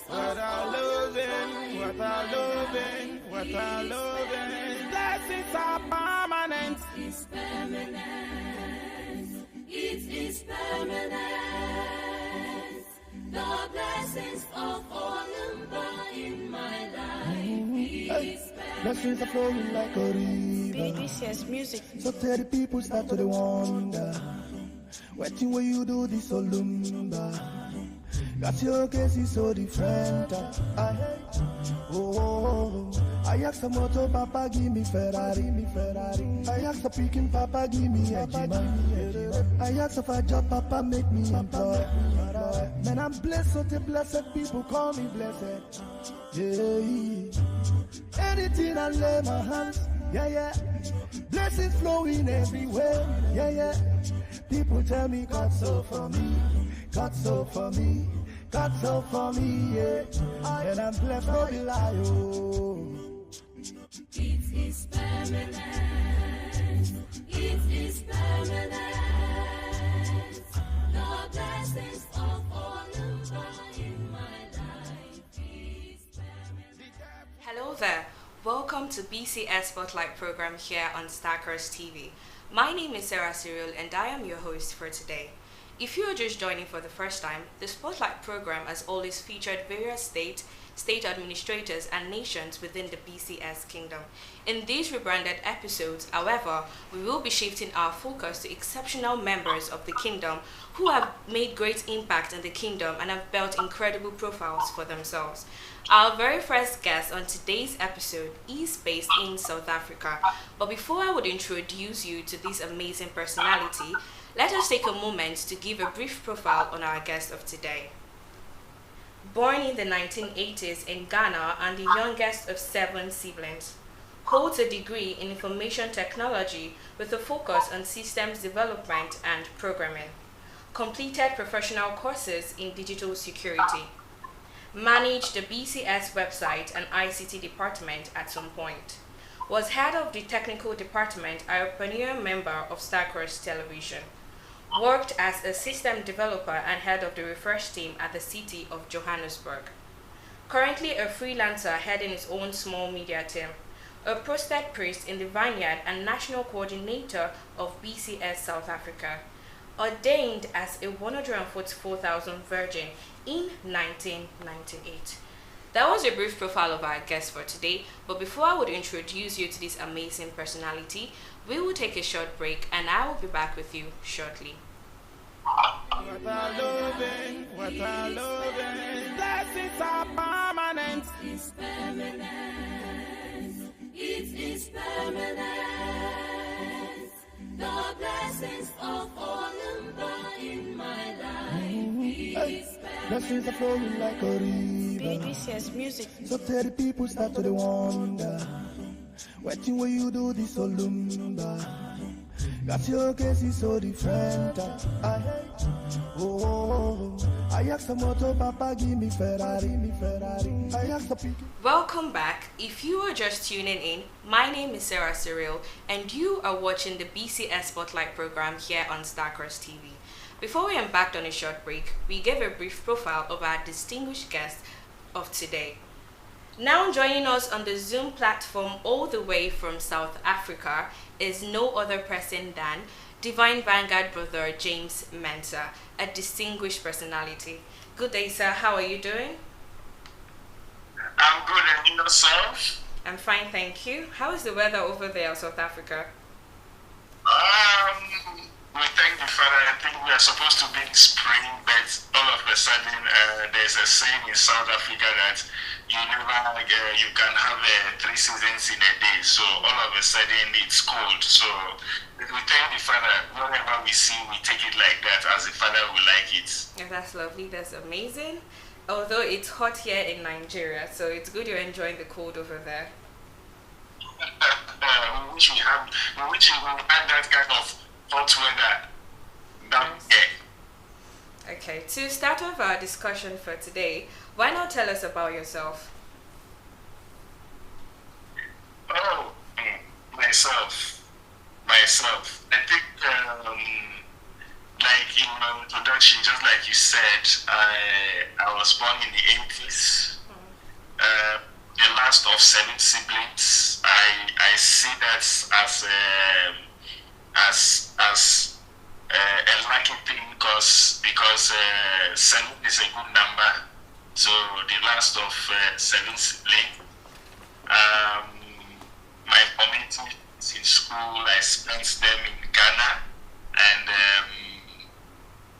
What a loving, what a loving, what a loving. Blessings are permanent. It's permanent. It is permanent. The blessings of Olumba in my life is permanent. Blessings are flowing like a river. BCS music. So tell the people start to wonder. Waiting when you do this Olumba. Got your case is so different. I ask the motor, Papa, give me Ferrari. I ask the picking, Papa, give me a Jima. I ask if I job, Papa, make me employ. Man, I'm blessed, so the blessed people call me blessed. Yeah. Anything I lay my hands, yeah. Blessings flowing everywhere, yeah. People tell me God so for me, God so for me, God so for me, yeah. And I'm blessed, no be lie, oh. It is permanent. It is permanent. The blessings of Olumba in my life is permanent. Hello there. Welcome to BCS Spotlight program here on Starcross TV. My name is Sarah Cyril and I am your host for today. If you are just joining for the first time, the Spotlight program has always featured various state administrators and nations within the BCS kingdom. In these rebranded episodes, however, we will be shifting our focus to exceptional members of the kingdom who have made great impact in the kingdom and have built incredible profiles for themselves. Our very first guest on today's episode is based in South Africa. But before I would introduce you to this amazing personality, let us take a moment to give a brief profile on our guest of today. Born in the 1980s in Ghana and the youngest of 7 siblings, holds a degree in information technology with a focus on systems development and programming. Completed professional courses in digital security. Managed the BCS website and ICT department at some point. Was head of the technical department and a pioneer member of Starcross Television. Worked as a system developer and head of the research team at the city of Johannesburg. Currently a freelancer heading his own small media team. A prostate priest in the vineyard and national coordinator of BCS South Africa. Ordained as a 144,000 virgin in 1998. That was a brief profile of our guest for today, but before I would introduce you to this amazing personality, we will take a short break and I will be back with you shortly. What a loving, what a loving. Blessings are permanent. It's permanent. It is permanent. The blessings of Olumba in my life is permanent. Blessings are flowing like a river. BCS music. So tell the people start to wonder. Waiting when you do this Olumba. Got your case is so different. I ask the motor, Papa, give me Ferrari. I ask the people. Welcome back. If you are just tuning in, my name is Sarah Cyril and you are watching the BCS Spotlight program here on Starcross TV. Before we embarked on a short break, we gave a brief profile of our distinguished guest of today. Now joining us on the Zoom platform all the way from South Africa is no other person than Divine Vanguard brother James Mensah, a distinguished personality. Good day, sir. How are you doing? I'm good, and yourself? I'm fine, thank you. How is the weather over there in South Africa? We thank the Father. I think we are supposed to be in spring, but all of a sudden, there's a saying in South Africa that you can have 3 seasons in a day. So all of a sudden, it's cold. So we thank the Father. Whatever we see, we take it like that, as the Father will like it. Yeah, that's lovely. That's amazing. Although it's hot here in Nigeria, so it's good you're enjoying the cold over there. We wish we had that kind of hot weather down here. Okay, to start off our discussion for today, why not tell us about yourself? Oh, myself. I think like in my introduction, just like you said, I was born in the 80s. The last of 7 siblings. I see that as a lucky thing because 7 is a good number. So the last of 7 siblings. My community in school, I spent them in Ghana and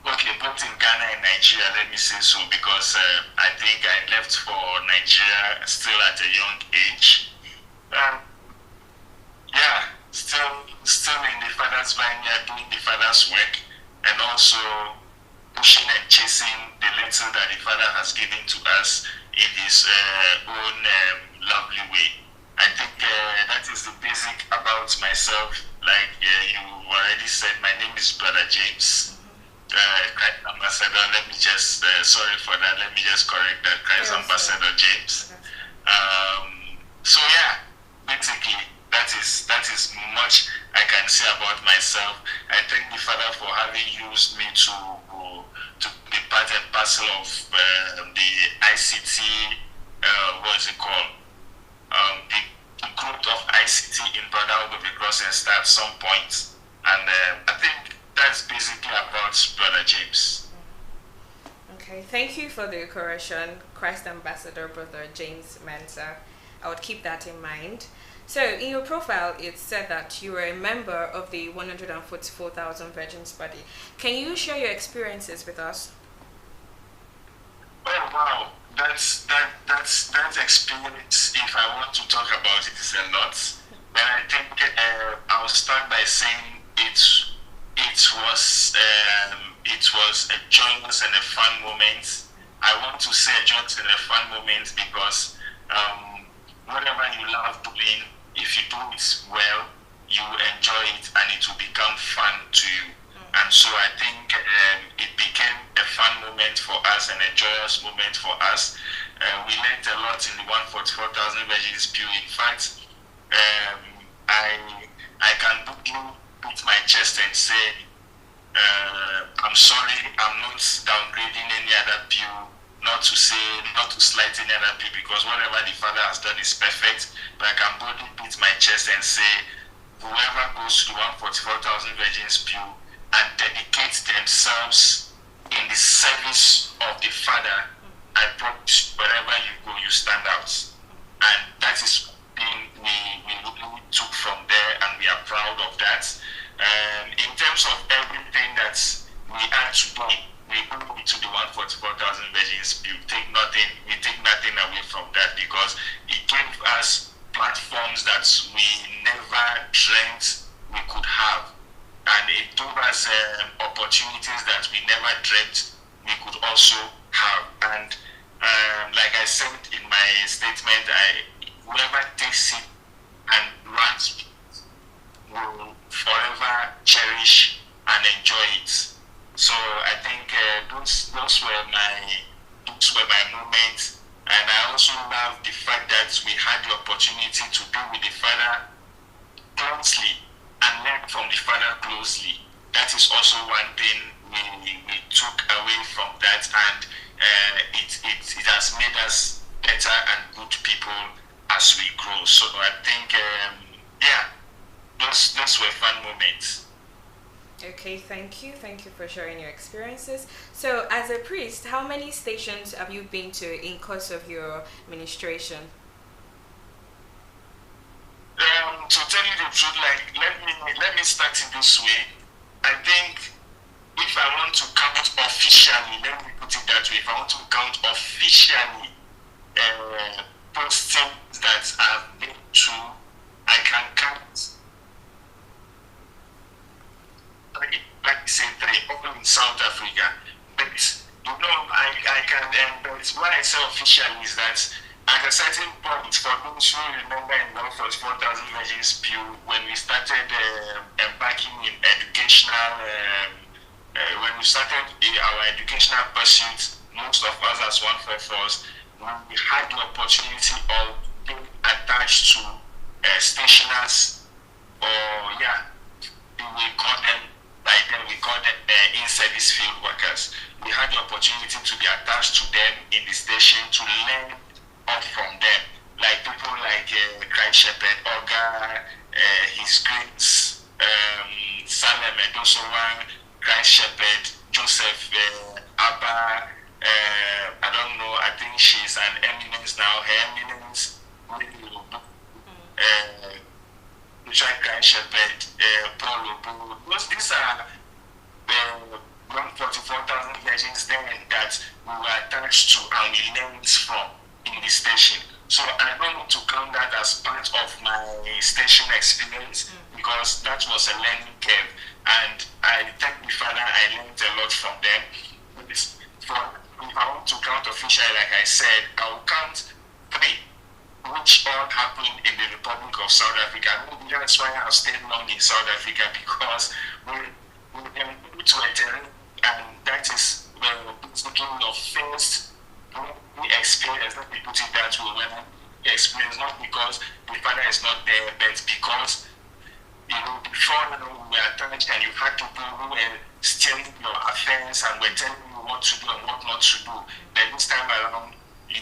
okay, both in Ghana and Nigeria, let me say so, because I think I left for Nigeria still at a young age. Yeah, still in the father's vineyard, doing the father's work, and also pushing and chasing the little that the father has given to us in his own lovely way. I think that is the basic about myself. Like you already said, my name is Brother James. Christ Ambassador, let me just, sorry for that, let me just correct that, Christ Ambassador James. So yeah, basically, that is much I can say about myself. I thank the Father for having used me to be part and parcel of the ICT, what's it called? The growth of ICT in Brotherhood of the Cross and Star at some point. And I think that's basically about Brother James. Okay, thank you for the correction, Christ Ambassador Brother James Mensah. I would keep that in mind. So, in your profile, it said that you were a member of the 144,000 Virgins Body. Can you share your experiences with us? Oh wow, that's experience. If I want to talk about it, is a lot. But I think I'll start by saying it was a joyous and a fun moment. I want to say a joyous and a fun moment because whatever you love doing, if you do it well, you enjoy it and it will become fun to you. And so I think it became a fun moment for us and a joyous moment for us. We learned a lot in the 144,000 Virgins Pew. In fact, I can boldly beat my chest and say, I'm sorry, I'm not downgrading any other pew, not to slight any other pew, because whatever the Father has done is perfect. But I can boldly beat my chest and say, whoever goes to the 144,000 Virgins Pew and dedicates themselves in the service of the Father, I promise wherever you go, you stand out. And that is thing we really took from there, and we are proud of that. In terms of everything that we are today, we owe it to the 144,000 Virgins Pew. We take nothing away from that, because it gave us platforms that we never dreamt we could have. And it gave us opportunities that we never dreamt we could also have. And like I said in my statement, whoever takes it and runs will forever cherish and enjoy it. So I think those were my moments. And I also love the fact that we had the opportunity to be with the Father closely and learn from the Father closely. That is also one thing we took away from that, and it has made us better and good people as we grow. So I think, those were fun moments. Okay, thank you. Thank you for sharing your experiences. So, as a priest, how many stations have you been to in course of your ministration? To tell you the truth, let me start it this way. I think if I want to count officially, let me put it that way. If I want to count officially postings that I've been to, I can count. Like say 3, all in South Africa. But I can. But what I say officially is that at a certain point, for those who remember in 144,000 Virgins Pew, when we started embarking in educational, when we started our educational pursuit, most of us as 144s, we had the opportunity of being attached to stationers, or we call them Like then we call them in-service field workers. We had the opportunity to be attached to them in the station to learn up from them. Like people like Christ Shepherd, Oga, His Grace, Salem Edosowan, Christ Shepherd, Joseph Abba, I don't know, I think she's an eminence now, her eminence, Christ Shepherd, Paul Obu. These are 144,000 legends then that we were attached to and we learned from in the station. So I don't want to count that as part of my station experience because that was a learning curve. And I thank the Father, I learned a lot from them. If I want to count officially, like I said, I will count 3, which all happened in the Republic of South Africa. Maybe that's why I've stayed long in South Africa, because we can go to a terrain, and that is basically your first experience. Let me put it that way. When I experience, not because the Father is not there, but because before we were attached and you had people who were steering your affairs and were telling you what to do and what not to do. Then this time around, you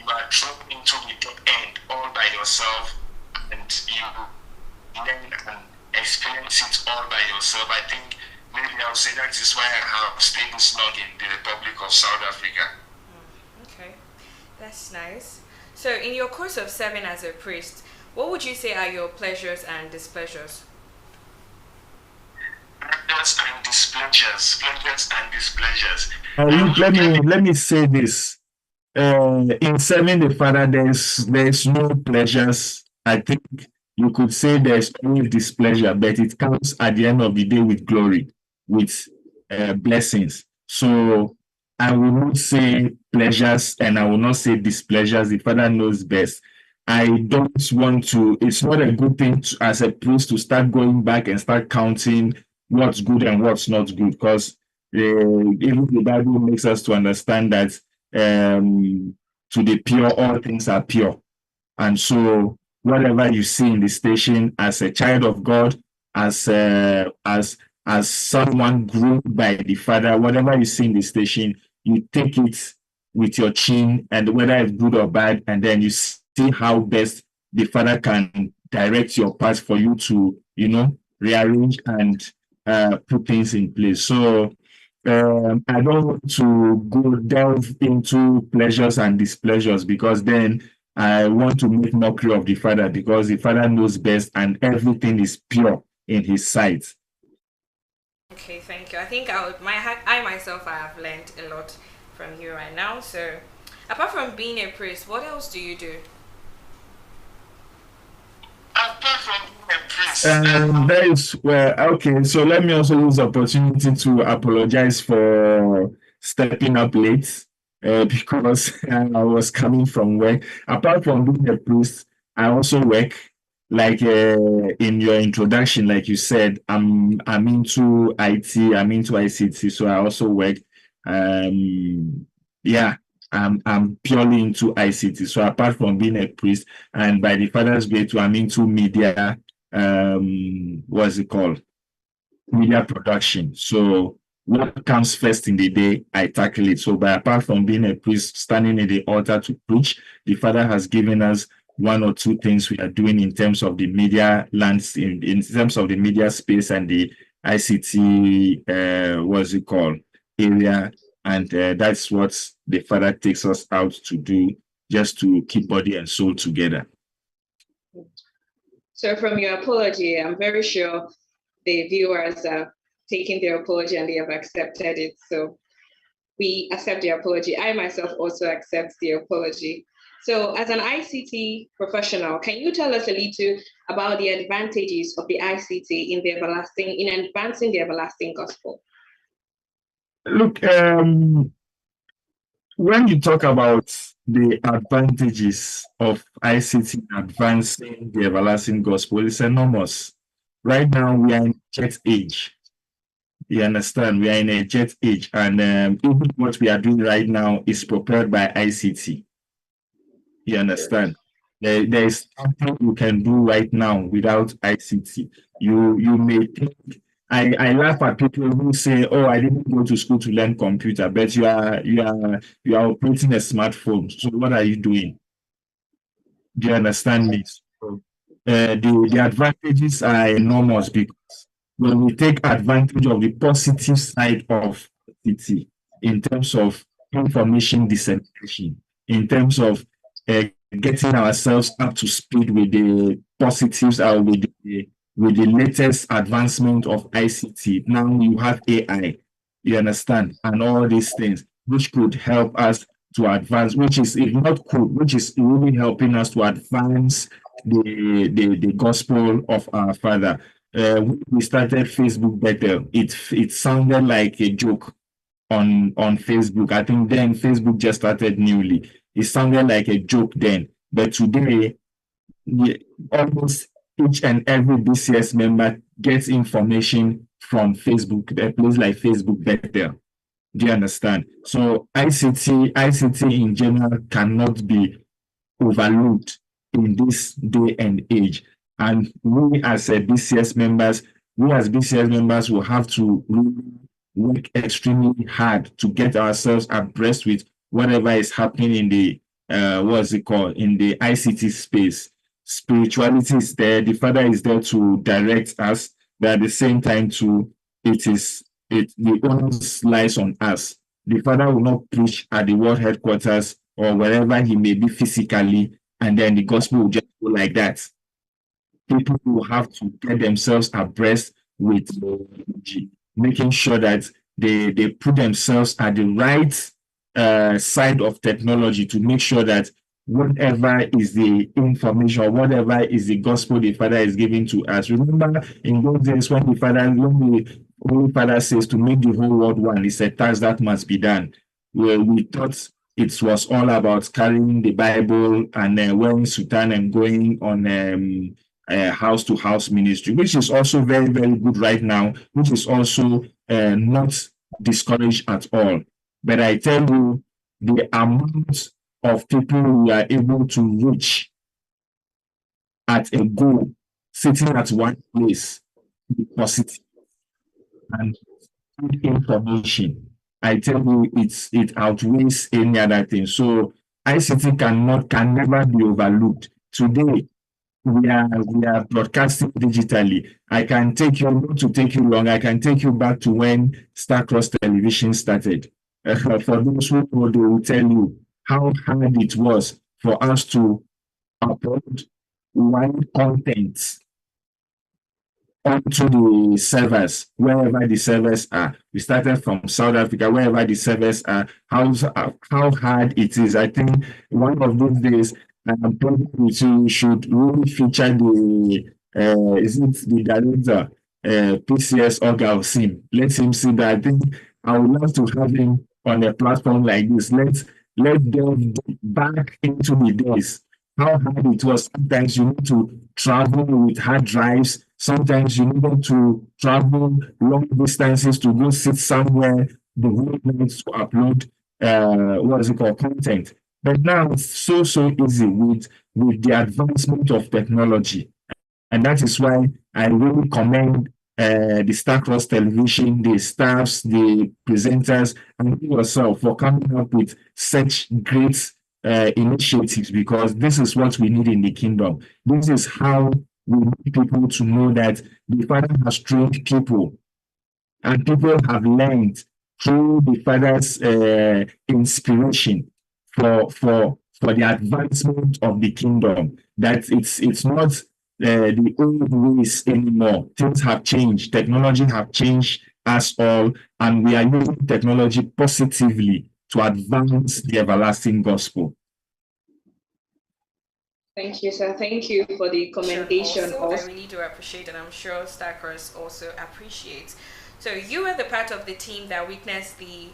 are thrown into the top end all by yourself, and you learn and experience it all by yourself. I think maybe I'll say that is why I have stayed this long in the Republic of South Africa. Okay, that's nice. So in your course of serving as a priest, what would you say are your pleasures and displeasures? Pleasures and displeasures. Pleasures and displeasures. Look, let me say this. In serving the Father, there's no pleasures. I think you could say there's always displeasure, but it comes at the end of the day with glory, with blessings. So I will not say pleasures and I will not say displeasures. The Father knows best. I don't want to, it's not a good thing as a priest to start going back and start counting what's good and what's not good, because even the Bible makes us to understand that to the pure, all things are pure. And so whatever you see in the station as a child of God, as someone groomed by the Father, whatever you see in the station, you take it with your chin, and whether it's good or bad, and then you see how best the Father can direct your path for you to, rearrange and put things in place. So I don't want to delve into pleasures and displeasures, because then I want to make mockery of the Father, because the Father knows best and everything is pure in His sight. Okay, thank you. I think I myself have learned a lot from you right now. So apart from being a priest, what else do you do? Apart from being a priest. That is where, okay, so let me also use the opportunity to apologize for stepping up late because I was coming from work. Apart from being a priest, I also work. Like in your introduction, like you said, I'm into IT, I'm into ICT, so I also work. I'm purely into ICT. So apart from being a priest, and by the Father's grace, I'm into media. What's it called? Media production. So what comes first in the day, I tackle it. So, but apart from being a priest, standing in the altar to preach, the Father has given us one or two things we are doing in terms of the media lands, in terms of the media space and the ICT, area. And that's what the Father takes us out to do, just to keep body and soul together. So from your apology, I'm very sure the viewers are taking their apology and they have accepted it. So we accept the apology. I myself also accept the apology. So as an ICT professional, can you tell us a little about the advantages of the ICT in advancing the everlasting gospel? Look, when you talk about the advantages of ICT advancing the everlasting gospel, it's enormous. Right now, we are in a jet age. You understand? We are in a jet age, and even what we are doing right now is propelled by ICT. You understand? There is nothing you can do right now without ICT. You may think I laugh at people who say, "Oh, I didn't go to school to learn computer," but you are operating a smartphone. So what are you doing? Do you understand me? So, the advantages are enormous because when we take advantage of the positive side of it in terms of information dissemination, in terms of uh, getting ourselves up to speed with the positives or with the latest advancement of ICT. Now you have AI, you understand, and all these things which could help us to advance, which is if not cool, which is really helping us to advance the gospel of our Father. We started Facebook better. It sounded like a joke on Facebook. I think then Facebook just started newly. It sounded like a joke then, but today almost each and every BCS member gets information from Facebook, a place like Facebook better. Do you understand? So ICT in general cannot be overlooked in this day and age. And we as BCS members, will have to really work extremely hard to get ourselves abreast with whatever is happening in the in the ICT space. Spirituality is there, the Father is there to direct us, but at the same time too, the onus lies on us. The Father will not preach at the world headquarters or wherever he may be physically, and then the gospel will just go like that. People will have to get themselves abreast with making sure that they put themselves at the right side of technology to make sure that whatever is the information, whatever is the gospel the Father is giving to us. Remember in those days when the Holy Father says to make the whole world one, it's a task that must be done. We thought it was all about carrying the Bible and wearing sutan and going on house to house ministry, which is also very, very good right now, which is also not discouraged at all. But I tell you, the amount of people who are able to reach at a goal, sitting at one place, positive and information, I tell you, it outweighs any other thing. So ICT can never be overlooked. Today, we are broadcasting digitally. I can take you, not to take you long, I can take you back to when Starcross Television started. For those who know, they will tell you how hard it was for us to upload one content onto the servers, wherever the servers are. We started from South Africa, wherever the servers are, how hard it is. I think one of those days, probably you should really feature the director, PCS Oga Sim. Let him see that. I think I would love to have him on a platform like this. Let them back into the days. How hard it was. Sometimes you need to travel with hard drives. Sometimes you need to travel long distances to go sit somewhere the whole night to upload content. But now it's so easy with the advancement of technology. And that is why I really commend the Starcross Television, the staffs, the presenters, and yourself for coming up with such great initiatives, because this is what we need in the kingdom. This is how we need people to know that the Father has trained people, and people have learned through the Father's inspiration for the advancement of the kingdom. That it's not the old ways anymore. Things have changed. Technology have changed us all, and we are using technology positively to advance the everlasting gospel. Thank you, sir. Thank you for the commendation. Also, I really do appreciate, and I'm sure Starcross also appreciates. So you were the part of the team that witnessed the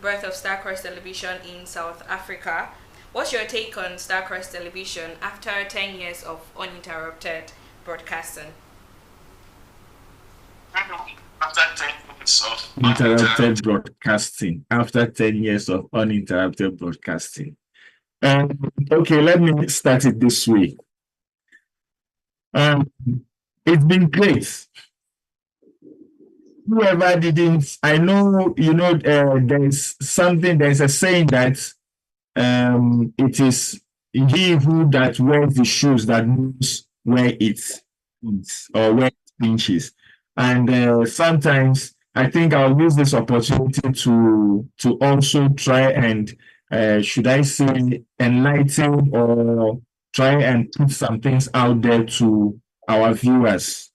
birth of Starcross Television in South Africa. What's your take on Starcross Television after 10 years of uninterrupted broadcasting? After 10 years of uninterrupted broadcasting. After 10 years of uninterrupted broadcasting. Okay, let me start it this way. It's been great. whoever didn't, I know, there's a saying that it is he who that wears the shoes that knows where it is or where it pinches. And sometimes I think I'll use this opportunity to also try and should I say enlighten or try and put some things out there to our viewers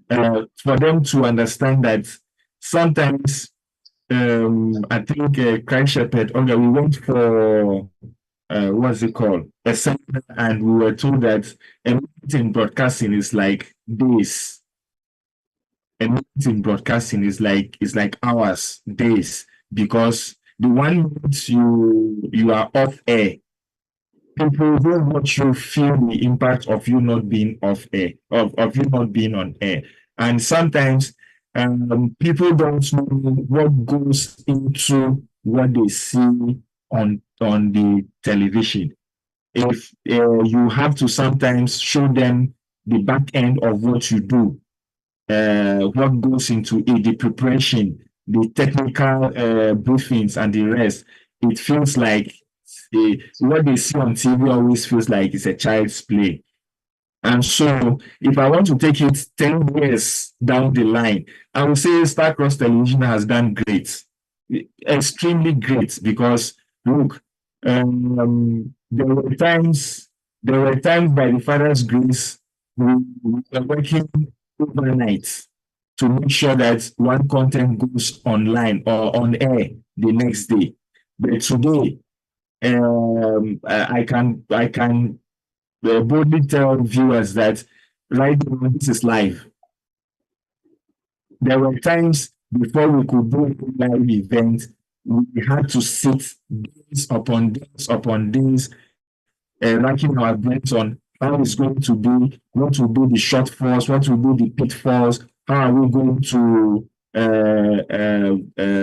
for them to understand that sometimes I think Christ Shepherd, okay, we went for what's it called? A seminar, and we were told that a minute in broadcasting is like days. A minute in broadcasting is like hours, days, because the 1 minute you are off air, people who watch you feel the impact of you not being off air, of you not being on air. And sometimes people don't know what goes into what they see on the television. If you have to sometimes show them the back end of what you do, what goes into it, the preparation, the technical briefings, and the rest, it feels like what they see on TV always feels like it's a child's play. And so, if I want to take it 10 years down the line, I would say Star Cross Television has done great, extremely great, because look, there were times by the Father's grace, we were working overnight to make sure that one content goes online or on air the next day. But today, I can boldly tell viewers that right now this is live. There were times before we could do a live event, we had to sit days upon days, racking our brains on how it's going to be, what will be the shortfalls, what will be the pitfalls, how are we going to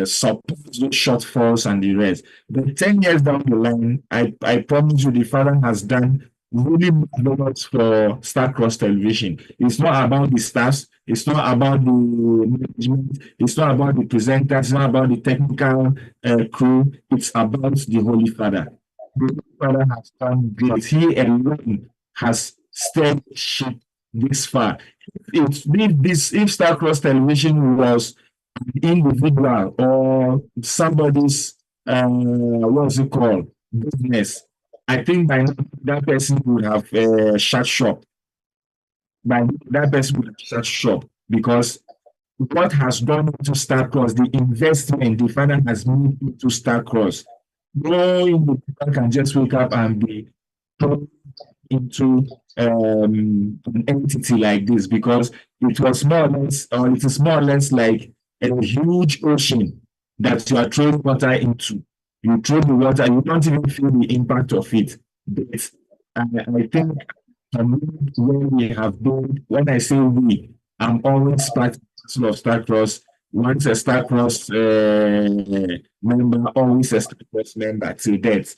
support those shortfalls and the rest. But 10 years down the line, I promise you the Father has done really marvelous for Star Cross Television. It's not about the stars, it's not about the management, it's not about the presenters, it's not about the technical crew, it's about the Holy Father. The Holy Father has done great. He alone has steered ship this far. If Star Cross Television was an individual or somebody's what's it called, business, I think by now that person would have shut shop. By now, that person would have shut shop, because what has gone into Star Cross, the investment the Father has made into Star Cross, no individual can just wake up and be thrown into an entity like this, because it was more or less, or it is more or less like a huge ocean that you are throwing water into. You throw the water, you don't even feel the impact of it. But I think where we have been, when I say we, I'm always part of Star Cross. Once a Star Cross member, always a Star Cross member till death.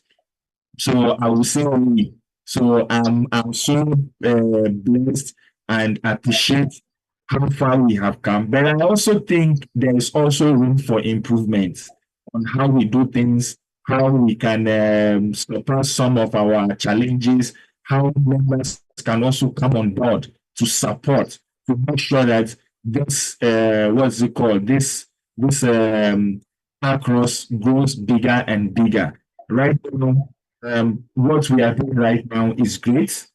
So I will say we. So I'm so blessed and appreciate how far we have come. But I also think there is also room for improvement on how we do things, how we can surpass some of our challenges, how members can also come on board to support, to make sure that this what's it called, this across grows bigger and bigger. Right now, what we are doing right now is great.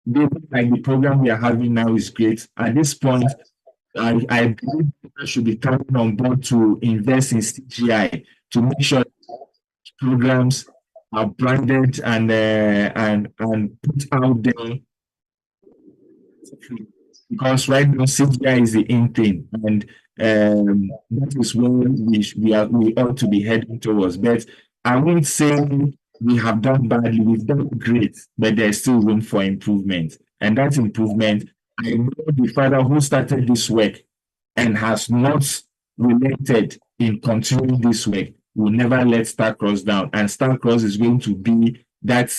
Like the program we are having now is great. At this point, I believe I should be coming on board to invest in CGI to make sure programs are branded and put out there, because right now CGI is the in thing, and that is where we ought to be heading towards. But I won't say we have done badly, we've done great, but there's still room for improvement. And that improvement, I know the Father who started this work and has not relented in continuing this work will never let Star Cross down. And Star Cross is going to be that,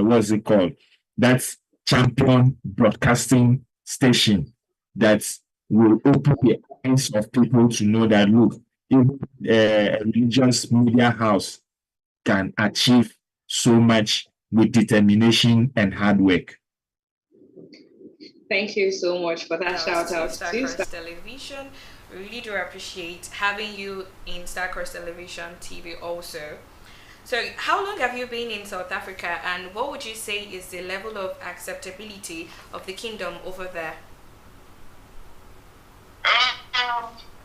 what's it called? That champion broadcasting station that will open the eyes of people to know that, look, even a religious media house can achieve so much with determination and hard work. Thank you so much for that shout out Star to Cross Television. We really do appreciate having you in Star Cross Television TV also. So, how long have you been in South Africa, and what would you say is the level of acceptability of the kingdom over there?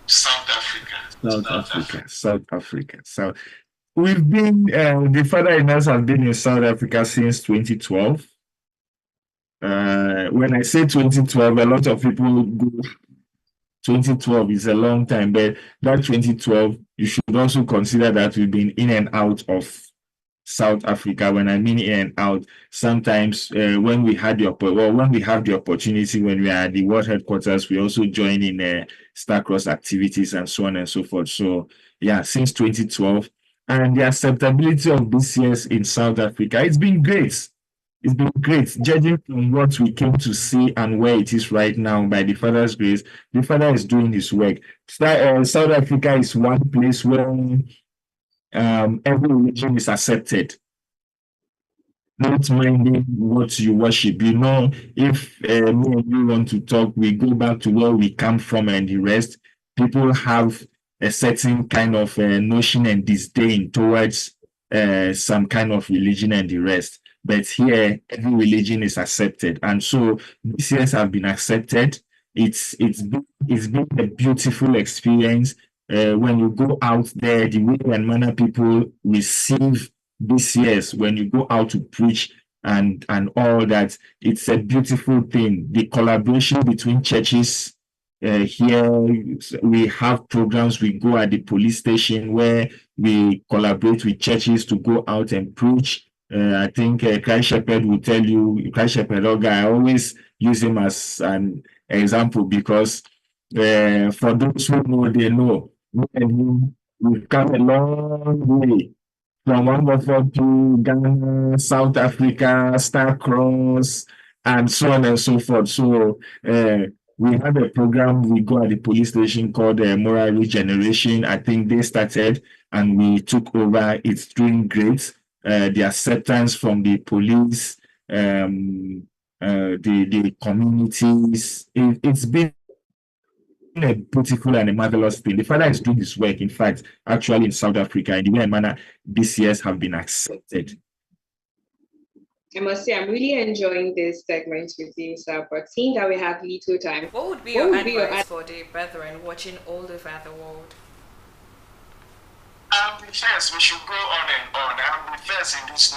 South Africa. South Africa. So we've been, the father in us have been in South Africa since 2012. When I say 2012, a lot of people go, 2012 is a long time, but that 2012, you should also consider that we've been in and out of South Africa. When I mean in and out, sometimes when we have the opportunity, when we are at the world headquarters, we also join in Star Cross activities and so on and so forth. So yeah, since 2012, and the acceptability of BCS in South Africa, it's been great. It's been great, judging from what we came to see and where it is right now. By the Father's grace, the Father is doing his work. South Africa is one place where every religion is accepted, not minding what you worship. You know, if me and you want to talk, we go back to where we come from and the rest. People have a certain kind of notion and disdain towards some kind of religion and the rest. But here, every religion is accepted, and so BCS have been accepted. It's been a beautiful experience. When you go out there, the way and manner people receive BCS when you go out to preach and all that, it's a beautiful thing. The collaboration between churches. Here we have programs. We go at the police station where we collaborate with churches to go out and preach. I think Christ Shepherd will tell you, Christ Shepherd Oga, I always use him as an example because for those who know, they know. We've come a long way from Wonderful to Ghana, South Africa, Star Cross, and so on and so forth. So we have a program we go at the police station called Moral Regeneration. I think they started and we took over. It's doing great. The acceptance from the police, the communities, it's been a beautiful and a marvelous thing. The Father is doing this work, in fact, actually in South Africa, in the way and manner BCS have been accepted. I must say, I'm really enjoying this segment with you, sir, but seeing that we have little time. What would be your advice for the brethren watching all over the world? First, we should go on and on. I'm first in this.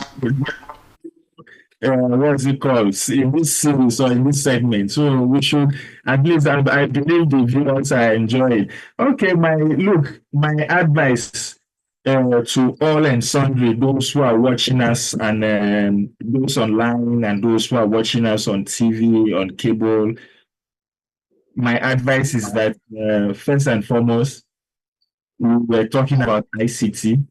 What's it called? In this series or in this segment. So we should, at least, I believe the viewers are enjoying. Okay, my advice to all and sundry, those who are watching us and those online and those who are watching us on TV, on cable, my advice is that first and foremost, we were talking about ICT,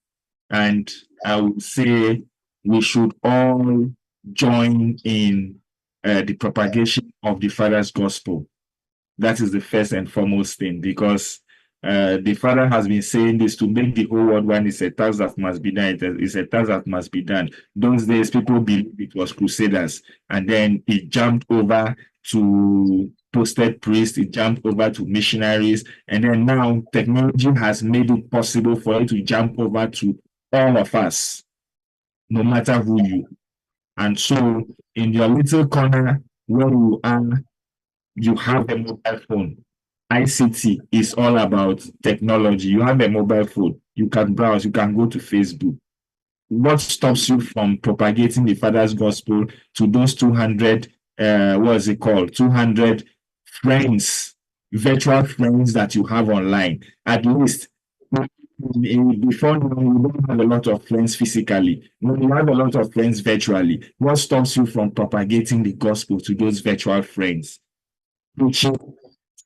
and I would say we should all join in the propagation of the Father's gospel. That is the first and foremost thing, because the Father has been saying this: to make the whole world one is a task that must be done. It's a task that must be done. Those days, people believed it was crusaders, and then it jumped over to posted priests, it jumped over to missionaries, and then now technology has made it possible for it to jump over to all of us, no matter who you are. And so in your little corner where you are, you have a mobile phone. ICT is all about technology. You have a mobile phone, you can browse, you can go to Facebook. What stops you from propagating the Father's gospel to those 200 200 friends, virtual friends that you have online? At least before now, you don't have a lot of friends physically. When you have a lot of friends virtually, what stops you from propagating the gospel to those virtual friends? Preaching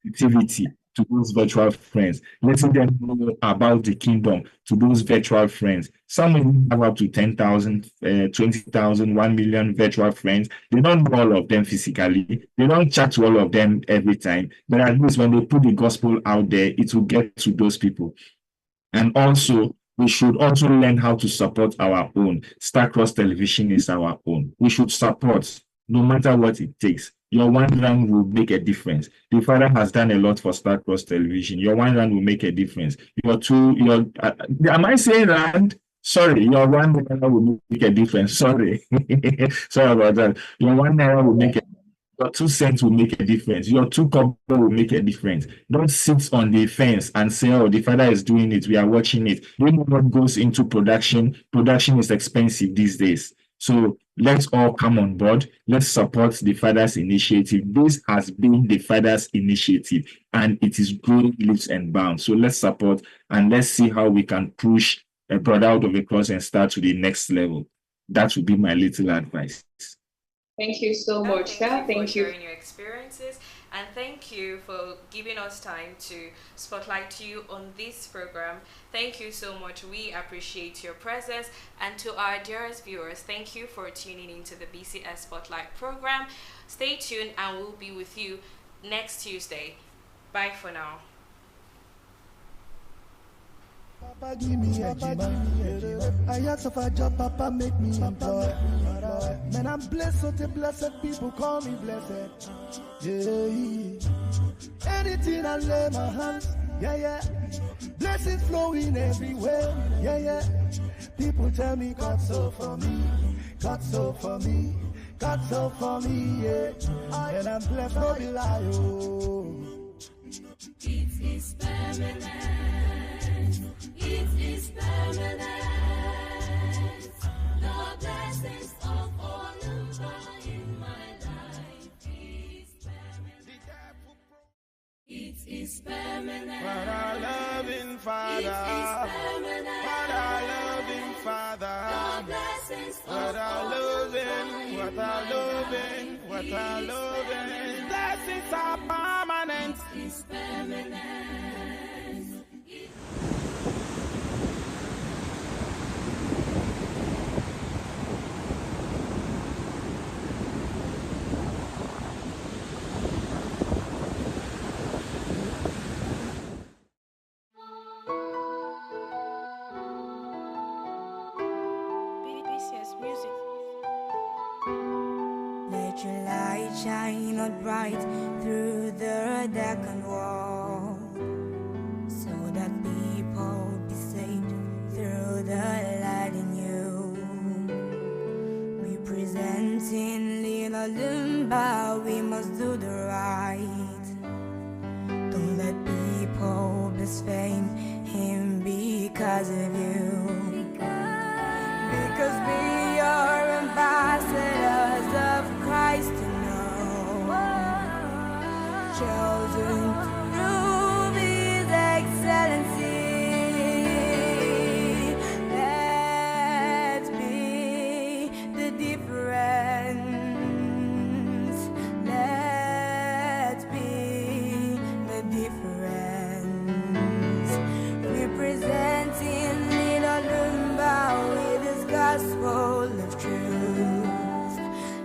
activity to those virtual friends, letting them know about the kingdom to those virtual friends. Some will have up to 10,000, 20,000, 1 million virtual friends. They don't know all of them physically. They don't chat to all of them every time. But at least when they put the gospel out there, it will get to those people. And also, we should also learn how to support our own. Starcross Television is our own. We should support no matter what it takes. Your 1 rand will make a difference. The Father has done a lot for Starcross Television. Your 1 rand will make a difference. Am I saying rand? Sorry, your 1 naira will make a difference. Sorry. Sorry about that. Your 1 naira will make a Your 2 cents will make a difference. Your 2 kobo will make a difference. Don't sit on the fence and say, oh, the Father is doing it. We are watching it. You know what goes into production. Production is expensive these days. So let's all come on board. Let's support the Father's initiative. This has been the Father's initiative, and it is growing leaps and bounds. So let's support, and let's see how we can push a brother out of the cross and start to the next level. That would be my little advice. Thank you so much, sir. Thank you for sharing your experiences, and thank you for giving us time to spotlight you on this program. Thank you so much. We appreciate your presence. And to our dearest viewers, thank you for tuning into the BCS Spotlight program. Stay tuned, and we'll be with you next Tuesday. Bye for now. Papa give me a Jima. I ask if I job, Papa make me employ. Man, I'm blessed, so the blessed people call me blessed. Yeah. Anything I lay my hands, yeah. Blessings flowing everywhere, yeah. People tell me God so for me, God so for me, God so for me, yeah. And I'm blessed, no be lie, oh. It is permanent. It is permanent. The blessings of Olumba in my life is permanent. It is permanent. What a loving Father. It is permanent. What a loving Father. The blessings What of a loving, what a loving, what a loving. Blessings are permanent. is permanent. BCS Music. Let your light shine out bright through the darkened wall, so that people be saved through the light in you. Representing little Lumba, we must do the right. Don't let people blaspheme him because of you. Because we are ambassadors of Christ to know, chosen to prove His excellency. Let's be the difference. Let's be the difference. Representing little Lumba with His gospel of truth.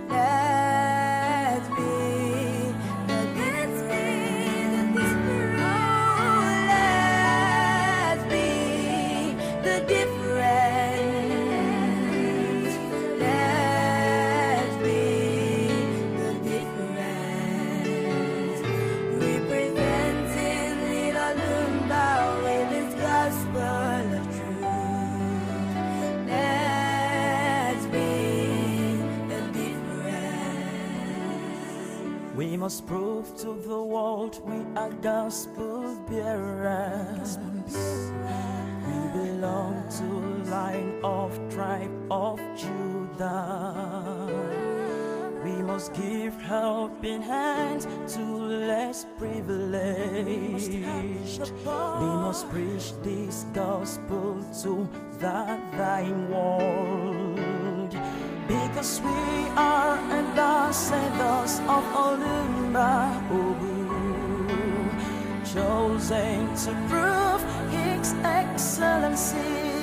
Let's be the difference. Let's be the difference. Let's be the difference. Representing little Lumba with His gospel of truth. Let's be the difference. We must prove to the world we are gospel bearers. We belong to line of tribe of Judah. We must give helping hands to less privileged. We must preach this gospel to the dying world. Because we are ambassadors of Olumba, chosen to prove His excellency.